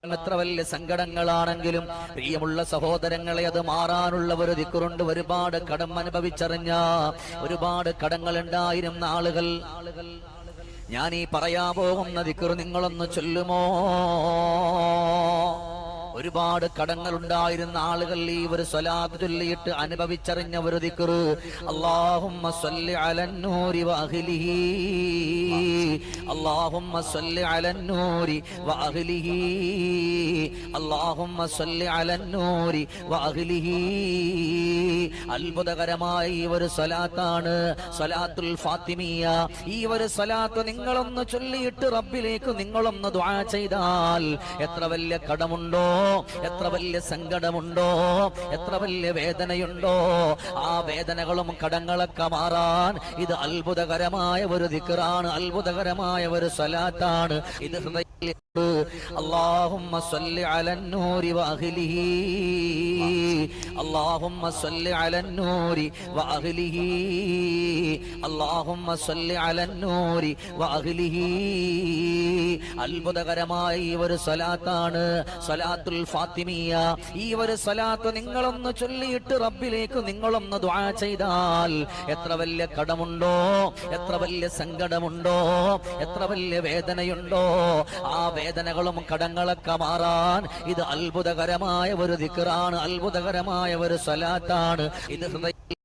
എത്ര വലിയ സങ്കടങ്ങളാണെങ്കിലും പ്രിയമുള്ള സഹോദരങ്ങളെ അത് മാറാനുള്ള ഒരു ദിക്റുണ്ട്. ഒരുപാട് കടം അനുഭവിച്ചറിഞ്ഞ ഒരുപാട് കടങ്ങൾ ഉണ്ടായിരുന്ന ആളുകൾ, ഞാൻ ഈ പറയാൻ പോകുന്ന ദിക്ർ നിങ്ങളൊന്ന് ചൊല്ലുമോ? ഒരുപാട് കടങ്ങൾ ഉണ്ടായിരുന്ന ആളുകൾ ഈ ഒരു സ്വലാത്ത് ചൊല്ലിയിട്ട് അനുഭവിച്ചറിഞ്ഞ ഒരു ദിക്ർ, അല്ലാഹുമ്മ സ്വല്ലി അലന്നൂരി വഅഹ്ലിഹി, അല്ലാഹുമ്മ സ്വല്ലി അലന്നൂരി വഅഹ്ലിഹി, അല്ലാഹുമ്മ സ്വല്ലി അലന്നൂരി വഅഹ്ലിഹി. അത്ഭുതകരമായ ഈ ഒരു സ്വലാത്താണ് സ്വലാത്തുൽ ഫാത്തിമിയ. ഈ ഒരു സ്വലാത്ത് നിങ്ങളൊന്ന് ചൊല്ലിയിട്ട് റബ്ബിലേക്ക് നിങ്ങളൊന്ന് ദുആ ചെയ്താൽ എത്ര വലിയ കടമുണ്ടോ, എത്ര വലിയ സങ്കടമുണ്ടോ, എത്ര വലിയ വേദനയുണ്ടോ, ആ വേദനകളും കടങ്ങളൊക്കെ മാറാൻ ഇത് അത്ഭുതകരമായ ഒരു ദിക്റാണ്, അത്ഭുതകരമായ ഒരു സ്വലാത്താണ്. ഇത് ഹൃദയത്തിൽ اللهم صل على النور وأهله، اللهم صل على النور وأهله، اللهم صل على النور وأهله. അത്ഭുതകരമായ ഈ ഒരു സ്വലാത്താണ് സ്വലാത്തുൽ ഫാത്തിമിയ. ഈ ഒരു സ്വലാത്ത് നിങ്ങളൊന്ന് ചൊല്ലിയിട്ട് റബ്ബിലേക്ക് നിങ്ങളൊന്ന് ദുആ ചെയ്താൽ എത്ര വലിയ കടമുണ്ടോ, എത്ര വലിയ സങ്കടമുണ്ടോ, എത്ര വലിയ വേദനയുണ്ടോ, ആ വേദനകളും കടങ്ങളൊക്കെ മാറാൻ ഇത് അത്ഭുതകരമായ ഒരു ദിക്റാണ്, അത്ഭുതകരമായ ഒരു സ്വലാത്താണ്. ഇത് ഹൃദയ